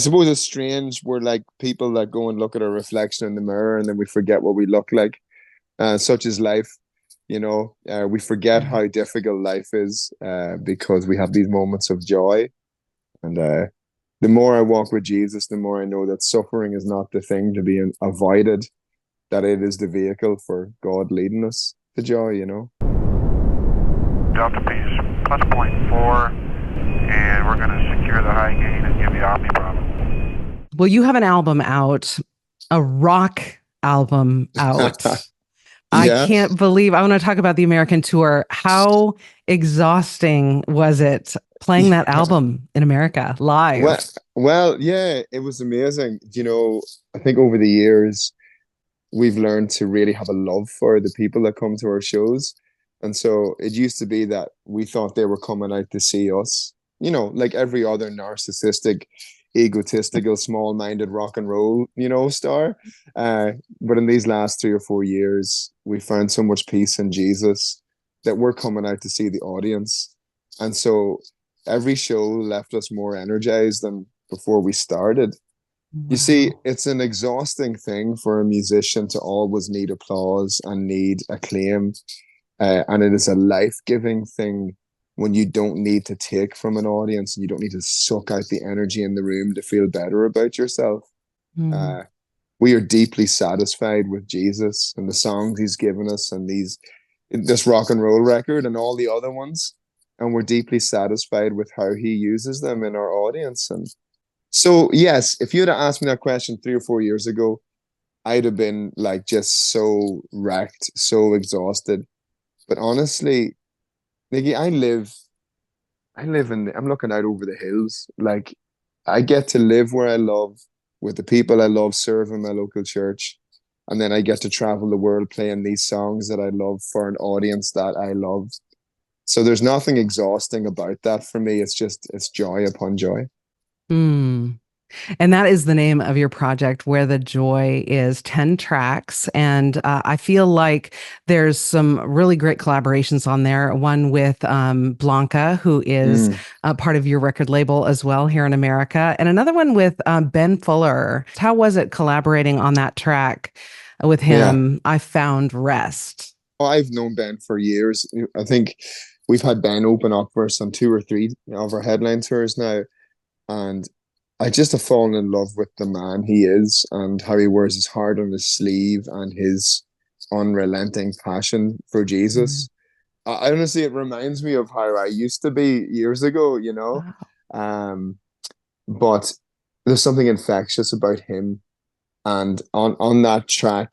suppose it's strange. We're like people that go and look at our reflection in the mirror and then we forget what we look like. Such is life. We forget Yeah. how difficult life is because we have these moments of joy. And the more I walk with Jesus, the more I know that suffering is not the thing to be avoided, that it is the vehicle for God leading us to joy. Delta Peace, plus point 4, and we're going to secure the high gain and give you Omni Bravo. Well, you have an album out, a rock album out. I Yeah. can't believe I want to talk about the American tour. How exhausting was it playing that Yeah. album in America Well, live? well, yeah, it was amazing. I think over the years, we've learned to really have a love for the people that come to our shows. And so it used to be that we thought they were coming out to see us, like every other narcissistic, egotistical, small-minded rock and roll, star. Uh, but in these last 3 or 4 years, we found so much peace in Jesus that we're coming out to see the audience. And so every show left us more energized than before we started. You see, Wow. it's an exhausting thing for a musician to always need applause and need acclaim. And it is a life-giving thing when you don't need to take from an audience and you don't need to suck out the energy in the room to feel better about yourself. Mm. Uh, we are deeply satisfied with Jesus and the songs he's given us and this rock and roll record and all the other ones. And we're deeply satisfied with how he uses them in our audience. And so, yes, if you'd have asked me that question 3 or 4 years ago, I'd have been like just so wrecked, so exhausted. But honestly, Nikki, I'm looking out over the hills. Like, I get to live where I love with the people I love, serve in my local church. And then I get to travel the world playing these songs that I love for an audience that I love. So there's nothing exhausting about that for me. It's joy upon joy. Mm. And that is the name of your project, Where the Joy is, 10 tracks. And I feel like there's some really great collaborations on there. One with Blanca, who is Mm, part of your record label as well here in America, and another one with Ben Fuller. How was it collaborating on that track with yeah. him? I found rest. I've known Ben for years. I think we've had Ben open up for us on 2 or 3 of our headline tours now. And I just have fallen in love with the man he is and how he wears his heart on his sleeve and his unrelenting passion for Mm. Jesus. Honestly, it reminds me of how I used to be years ago. Wow. Um, but there's something infectious about him. And on that track,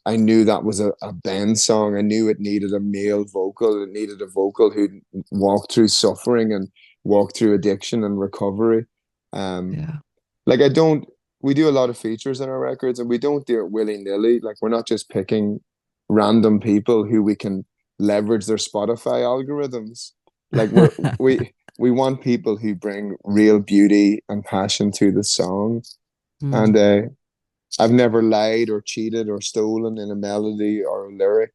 I knew that was a band song. I knew it needed a male vocal. It needed a vocal who'd walked through suffering and walked through addiction and recovery. Um, Yeah. like I don't, we do a lot of features in our records and we don't do it willy-nilly. Like we're not just picking random people who we can leverage their Spotify algorithms. Like we want people who bring real beauty and passion to the song. And Mm. I've never lied or cheated or stolen in a melody or a lyric.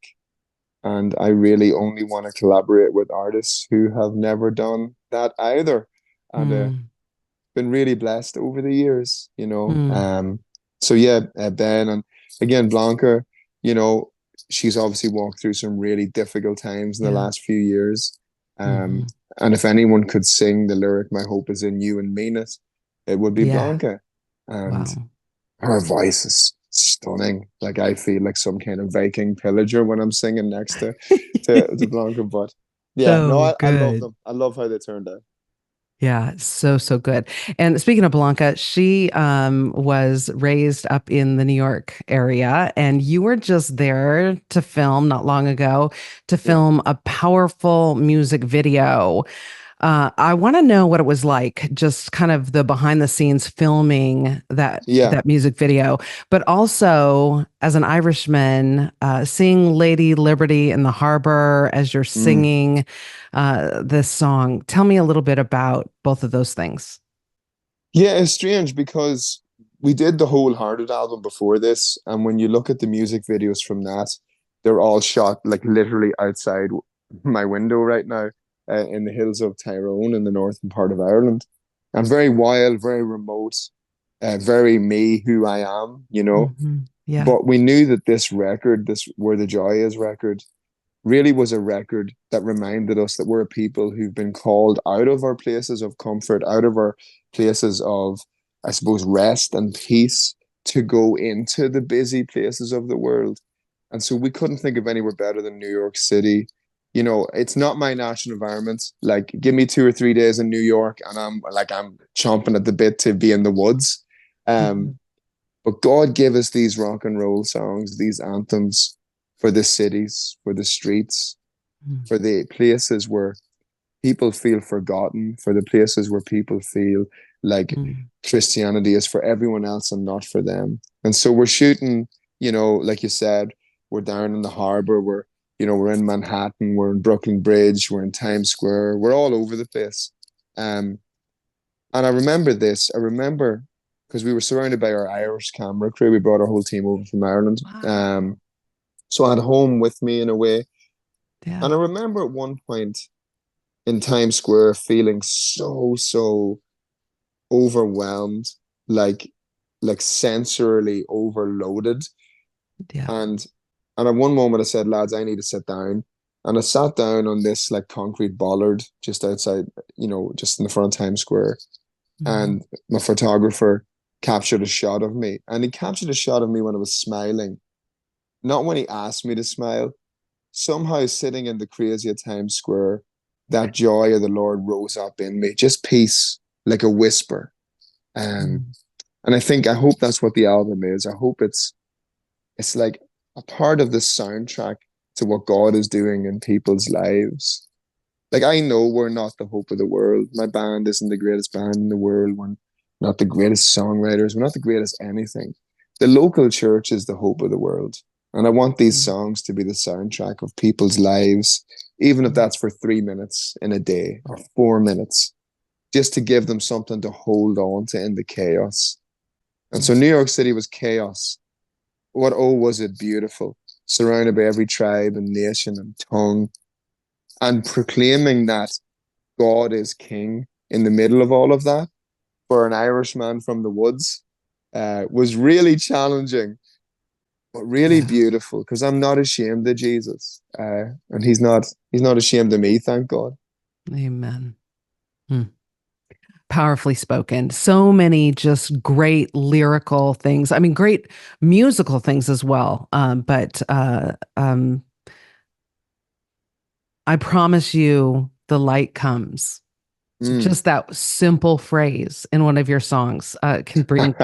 And I really only want to collaborate with artists who have never done that either. And Mm. been really blessed over the years, you know. Mm. So yeah, Ben and again Blanca, you know, she's obviously walked through some really difficult times in the Yeah. last few years. Um, Hmm. and if anyone could sing the lyric "My hope is in you and mean it," it would be Yeah. Blanca. And Wow. her voice is stunning. Like I feel like some kind of Viking pillager when I'm singing next to Blanca. But yeah, no, So I love good. them. I love how they turned out. Yeah, so so good. And speaking of Blanca, she was raised up in the New York area, and you were just there to film not long ago to Yeah. film a powerful music video. I want to know what it was like, just kind of the behind the scenes filming Yeah. that music video, but also as an Irishman, seeing Lady Liberty in the harbor as you're Mm. singing this song. Tell me a little bit about both of those things. Yeah, it's strange because we did the Wholehearted album before this, and when you look at the music videos from that, they're all shot like literally outside my window right now, in the hills of Tyrone in the northern part of Ireland, and very wild, very remote. very me, who I am, you know. Yeah. But we knew that this record, this Where the Joy Is record, really was a record that reminded us that we're a people who've been called out of our places of comfort, out of our places of, I suppose, rest and peace, to go into the busy places of the world. And so we couldn't think of anywhere better than New York City. You know, it's not my natural environment. Like, give me 2 or 3 days in New York, and I'm chomping at the bit to be in the woods. Um, but God gave us these rock and roll songs, these anthems for the cities, for the streets, for the places where people feel forgotten, for the places where people feel like Christianity is for everyone else and not for them. And so we're shooting, you know, like you said, we're down in the harbor, we're in Manhattan, we're in Brooklyn Bridge, we're in Times Square, we're all over the place. And I remember this. I remember because we were surrounded by our Irish camera crew. We brought our whole team over from Ireland. Wow. So I had home with me in a way. Yeah. And I remember at one point in Times Square feeling so overwhelmed, like sensorily overloaded. Yeah. And at one moment I said, lads, I need to sit down. And I sat down on this like concrete bollard just outside, just in the front of Times Square. And my photographer captured a shot of me. And he captured a shot of me when I was smiling. Not when he asked me to smile. Somehow sitting in the crazy at Times Square, that joy of the Lord rose up in me. Just peace, like a whisper. And I hope that's what the album is. I hope it's like a part of the soundtrack to what God is doing in people's lives. Like, I know we're not the hope of the world. My band isn't the greatest band in the world. We're not the greatest songwriters. We're not the greatest anything. The local church is the hope of the world. And I want these songs to be the soundtrack of people's lives, even if that's for 3 minutes in a day or 4 minutes, just to give them something to hold on to in the chaos. And so New York City was chaos. What, oh, was it beautiful, surrounded by every tribe and nation and tongue, and proclaiming that God is king in the middle of all of that for an Irishman from the woods was really challenging, but really beautiful, because I'm not ashamed of Jesus, and he's not ashamed of me, thank God. Amen. Powerfully spoken. So many just great lyrical things. I mean, great musical things as well. But I promise you, the light comes. Just that simple phrase in one of your songs can bring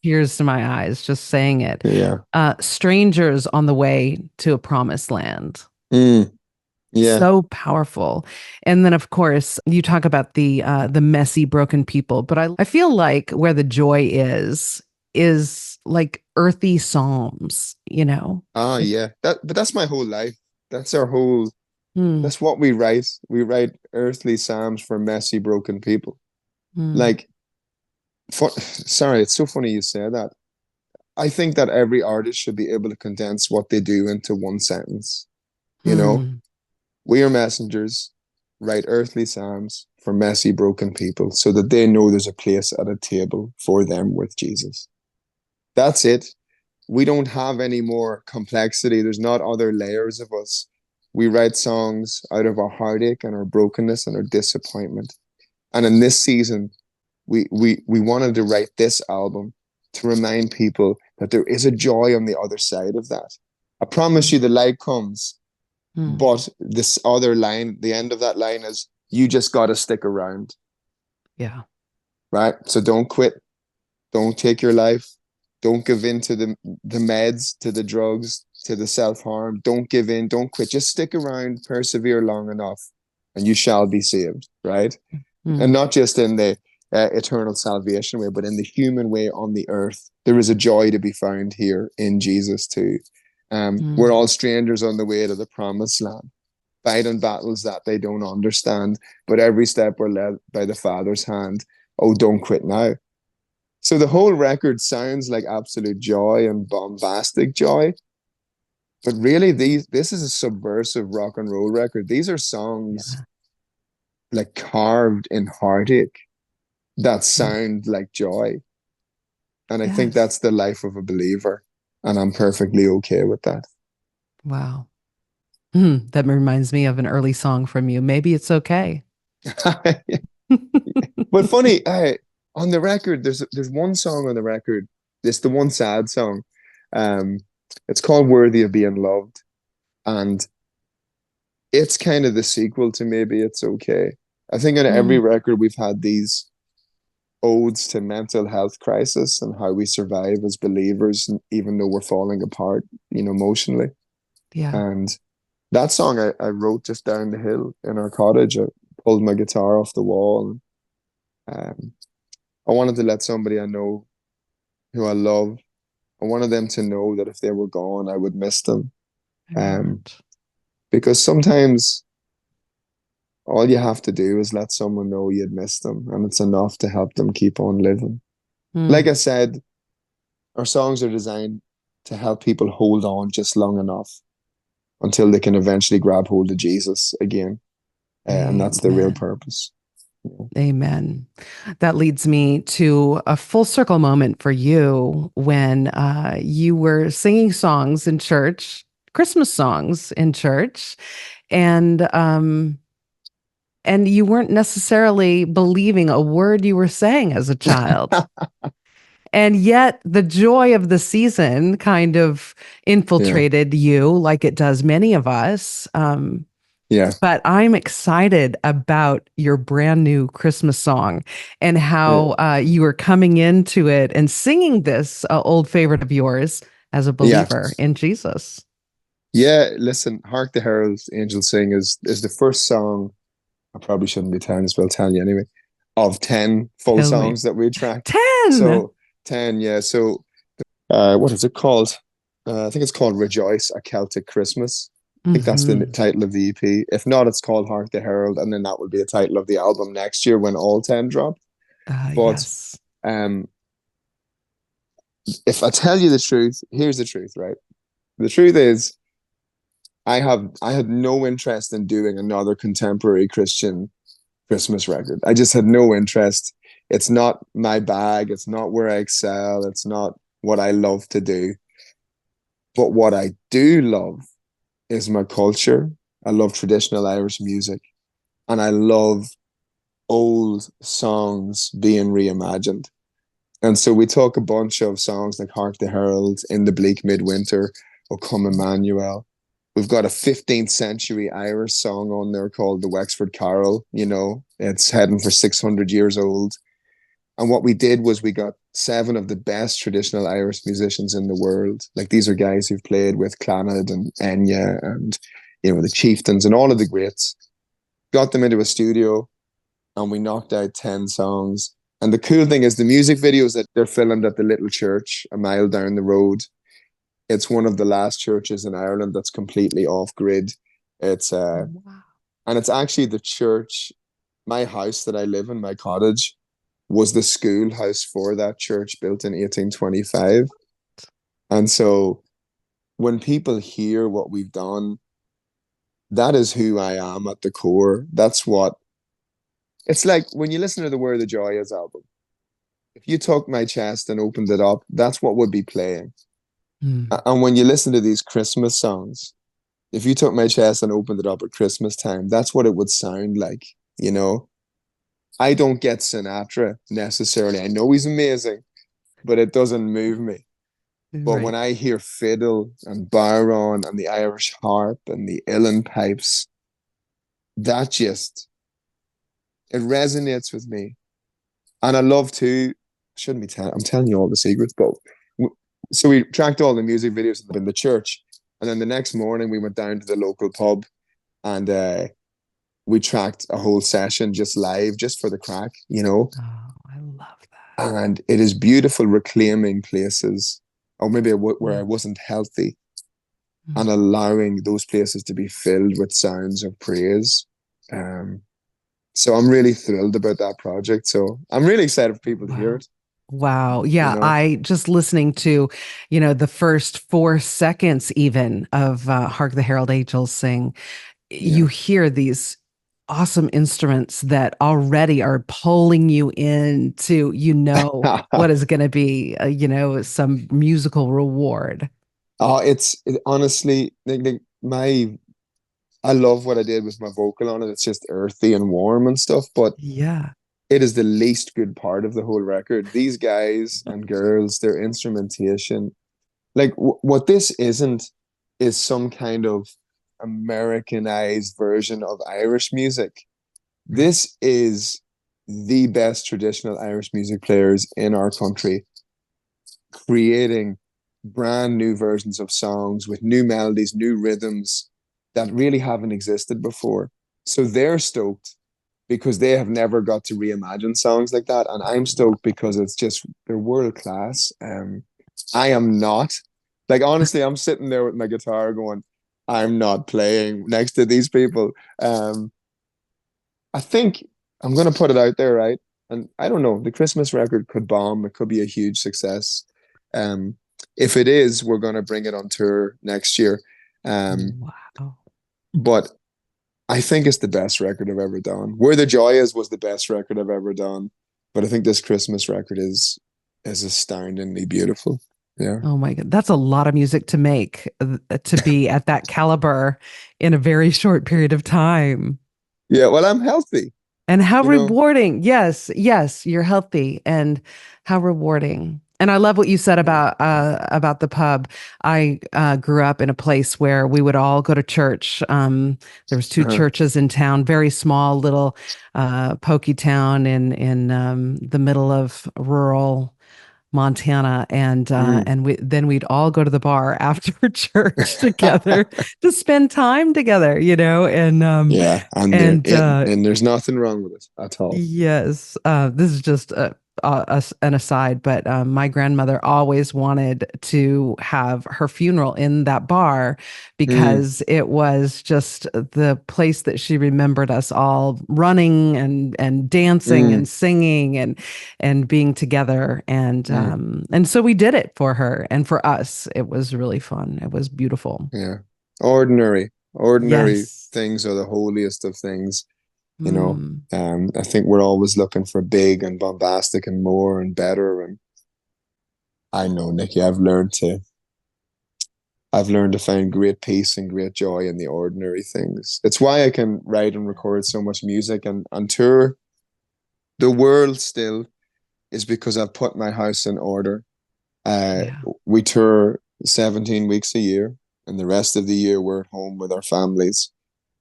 tears to my eyes, just saying it. Yeah. Strangers on the way to a promised land. Yeah. So powerful. And then, of course, you talk about the messy, broken people. But I feel like Where the Joy is like earthy psalms, you know? Yeah. But that's my whole life. That's our whole. That's what we write. We write earthly psalms for messy, broken people. Like, sorry, it's so funny you say that. I think that every artist should be able to condense what they do into one sentence. You know, we are messengers, write earthly psalms for messy, broken people so that they know there's a place at a table for them with Jesus. That's it. We don't have any more complexity. There's not other layers of us. We write songs out of our heartache and our brokenness and our disappointment. And in this season, we wanted to write this album to remind people that there is a joy on the other side of that. I promise you the light comes, but this other line, the end of that line is, you just got to stick around. Yeah. Right? So don't quit. Don't take your life. Don't give in to the meds, to the drugs, to the self-harm. Don't give in. Don't quit. Just stick around, persevere long enough, and you shall be saved, right? And not just in the eternal salvation way, but in the human way on the earth. There is a joy to be found here in Jesus too. We're all strangers on the way to the promised land, fighting battles that they don't understand, but every step we're led by the Father's hand. Oh, don't quit now. So the whole record sounds like absolute joy and bombastic joy, but really this is a subversive rock and roll record. These are songs like carved in heartache that sound like joy. And I think Yes. that's the life of a believer. And I'm perfectly okay with that. Wow. That reminds me of an early song from you. Maybe it's okay. But funny, on the record, there's one song on the record. It's the one sad song. Um, it's called "Worthy of Being Loved," and it's kind of the sequel to "Maybe It's Okay." I think on every Mm, record we've had these odes to mental health crisis and how we survive as believers, even though we're falling apart, emotionally. yeah. And that song I wrote just down the hill in our cottage. I pulled my guitar off the wall. Um, I wanted to let somebody I know who I love, I wanted them to know that if they were gone, I would miss them. I know Um, it. because sometimes all you have to do is let someone know you'd miss them, and it's enough to help them keep on living. Like Mm, I said, our songs are designed to help people hold on just long enough until they can eventually grab hold of Jesus again. And that's the real amen. purpose. Yeah. Amen. That leads me to a full circle moment for you when you were singing songs in church, Christmas songs in church, and um, and you weren't necessarily believing a word you were saying as a child. And yet the joy of the season kind of Yeah. infiltrated you like it does many of us. Yeah. But I'm excited about your brand new Christmas song and how Yeah. you are coming into it and singing this old favorite of yours as a Yeah. believer in Jesus. Yeah. Listen, Hark the Herald Angels Sing is the first song. I probably shouldn't be telling this, but I'll tell you anyway. Of 10 full Tell me. songs that we tracked. 10. So 10, yeah. So what is it called? I think it's called Rejoice, A Celtic Christmas. I think that's the Hmm. title of the EP. If not, it's called Hark the Herald, and then that would be the title of the album next year when all 10 drop. But Yes. um, if I tell you the truth, here's the truth, right? The truth is, I had no interest in doing another contemporary Christian Christmas record. I just had no interest. It's not my bag. It's not where I excel. It's not what I love to do. But what I do love is my culture. I love traditional Irish music, and I love old songs being reimagined. And so we talk a bunch of songs like Hark the Herald, In the Bleak Midwinter, O Come Emmanuel. We've got a 15th century Irish song on there called the Wexford Carol. It's heading for 600 years old. And what we did was we got 7 of the best traditional Irish musicians in the world. Like these are guys who've played with Clannad and Enya and, the Chieftains and all of the greats. Got them into a studio and we knocked out 10 songs. And the cool thing is the music videos that they're filmed at the little church a mile down the road. It's one of the last churches in Ireland that's completely off grid. It's Wow. and it's actually the church, my house that I live in, my cottage, was the schoolhouse for that church built in 1825. And so when people hear what we've done, that is who I am at the core. That's what it's like when you listen to the Where the Joy Is album. If you took my chest and opened it up, that's what would be playing. Mm. And when you listen to these Christmas songs, if you took my chest and opened it up at Christmas time, that's what it would sound like, you know? I don't get Sinatra necessarily. I know he's amazing, but it doesn't move me. But when Right. I hear fiddle and bodhrán and the Irish harp and the uilleann pipes, that just it resonates with me. And I love to shouldn't be telling I'm telling you all the secrets, but so we tracked all the music videos in the church, and then the next morning we went down to the local pub and we tracked a whole session just live, just for the crack. Oh, I love that. And it is beautiful reclaiming places, or maybe where I Mm. wasn't healthy, Mm. and allowing those places to be filled with sounds of praise. Um, so I'm really thrilled about that project. So I'm really excited for people to hear Wow. it. Wow. You Yeah. know, I just listening to, the first 4 seconds even of Hark the Herald Angels Sing, you yeah, hear these awesome instruments that already are pulling you into, what is going to be, some musical reward. Oh, honestly, I love what I did with my vocal on it. It's just earthy and warm and stuff, but Yeah. it is the least good part of the whole record. These guys and girls, their instrumentation, like what this isn't is some kind of Americanized version of Irish music. Right. This is the best traditional Irish music players in our country creating brand new versions of songs with new melodies, new rhythms that really haven't existed before. So they're stoked because they have never got to reimagine songs like that. And I'm stoked because they're world class. I am not. Like, honestly, I'm sitting there with my guitar going, I'm not playing next to these people. I think I'm going to put it out there, right? And I don't know, the Christmas record could bomb. It could be a huge success. Um, if it is, we're going to bring it on tour next year. Wow. But I think it's the best record I've ever done. Where the Joy Is was the best record I've ever done. But I think this Christmas record is astoundingly beautiful. Yeah. Oh my God. That's a lot of music to make, to be at that caliber in a very short period of time. Yeah. Well, I'm healthy, And how you know. rewarding. Yes, yes, you're healthy and how rewarding. And I love what you said Yeah. about the pub. I grew up in a place where we would all go to church. There was two Uh-huh. churches in town, very small little pokey town in the middle of rural Montana, Mm. and then we'd all go to the bar after church together to spend time together, Yeah, and and there's nothing wrong with it at all. yes, this is just an aside, but my grandmother always wanted to have her funeral in that bar Mm, because it was just the place that she remembered us all running and dancing and mm, singing and being together, mm, and so we did it for her and for us. It was really fun. It was beautiful. yeah. Ordinary Yes. things are the holiest of things, you know. Mm, I think we're always looking for big and bombastic and more and better. And I know, Nikki, I've learned to find great peace and great joy in the ordinary things. It's why I can write and record so much music and tour the world still is because I've put my house in order. Uh, yeah. we tour 17 weeks a year, and the rest of the year we're at home with our families.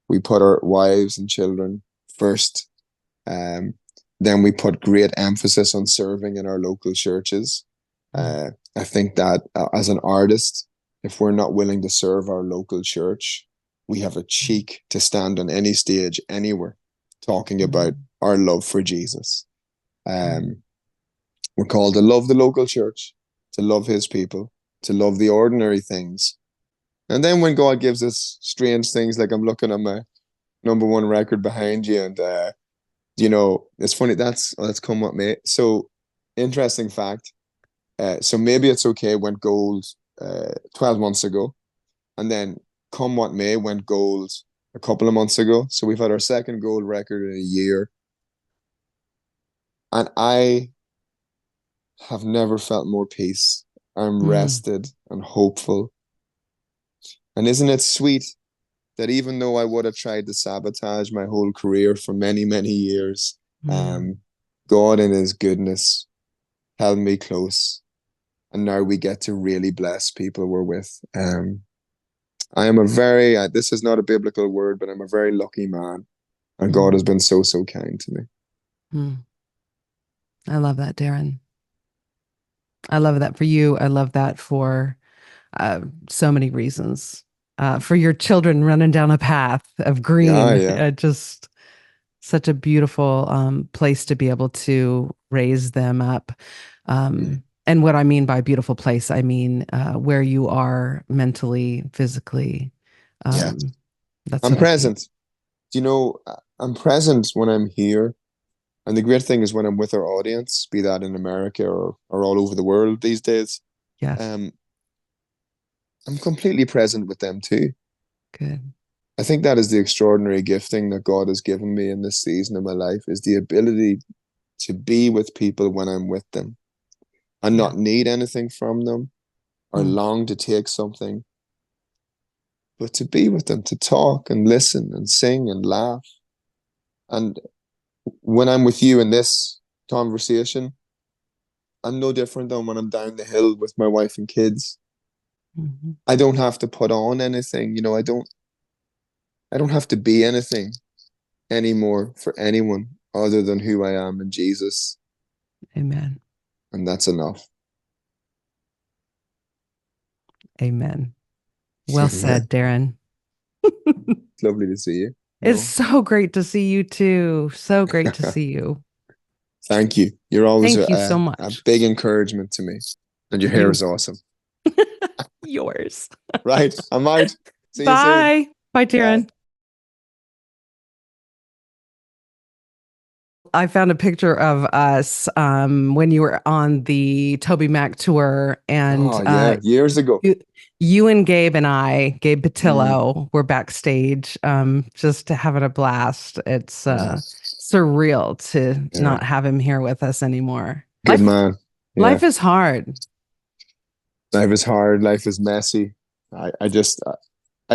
We put our wives and children first. Um, then we put great emphasis on serving in our local churches. Mm, I think that as an artist, if we're not willing to serve our local church, we have a cheek to stand on any stage anywhere talking about mm, our love for Jesus. mm, Um, we're called to love the local church, to love his people, to love the ordinary things. And then when God gives us strange things, like I'm looking at my number one record behind you, and it's funny, that's Come What May. So interesting fact. So Maybe It's Okay went gold 12 months ago, and then Come What May went gold a couple of months ago. So we've had our second gold record in a year. And I have never felt more peace. I'm mm, rested and hopeful. And isn't it sweet that even though I would have tried to sabotage my whole career for many, many years, mm. um, God in his goodness held me close. And now we get to really bless people we're with. I am this is not a biblical word, but I'm a very lucky man. And God has Mm, been so, so kind to me. mm. I love that, Darren. I love that for you. I love that for uh, so many reasons. For your children running down a path of Yeah, green, yeah. just such a beautiful place to be able to raise them up. Mm, And what I mean by beautiful place, I mean where you are mentally, physically. yeah. Um, that's I'm what I mean. present. I'm present when I'm here. And the great thing is when I'm with our audience, be that in America or all over the world these days, Yes, um, I'm completely present with them too. good. I think that is the extraordinary gifting that God has given me in this season of my life, is the ability to be with people when I'm with them and Yeah. not need anything from them or long to take something, but to be with them, to talk and listen and sing and laugh. And when I'm with you in this conversation, I'm no different than when I'm down the hill with my wife and kids. Mm-hmm. I don't have to put on anything, you know, I don't have to be anything anymore for anyone other than who I am in Jesus. Amen. And that's enough. Amen. Well said, Darren. It's lovely to see you. It's so great to see you too. So great to see you. Thank you. You're always Thank you so a much. big encouragement to me. And your hair is awesome. Yours. Right. I'm out. See you soon. Bye. Bye, Darren. Bye. I found a picture of us when you were on the Toby Mac tour, and Oh, yeah, years ago. you and Gabe Patillo were backstage, just having a blast. It's surreal to not have him here with us anymore. Good man. Yeah. Life is hard. Life is hard. Life is messy. I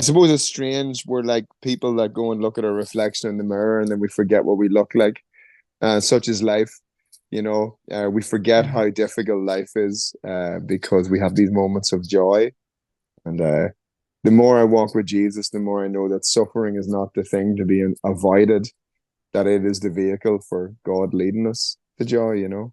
suppose it's strange. We're like people that go and look at our reflection in the mirror and then we forget what we look like. Such is life, you know. We forget how difficult life is because we have these moments of joy. And the more I walk with Jesus, the more I know that suffering is not the thing to be avoided, that it is the vehicle for God leading us to joy, you know.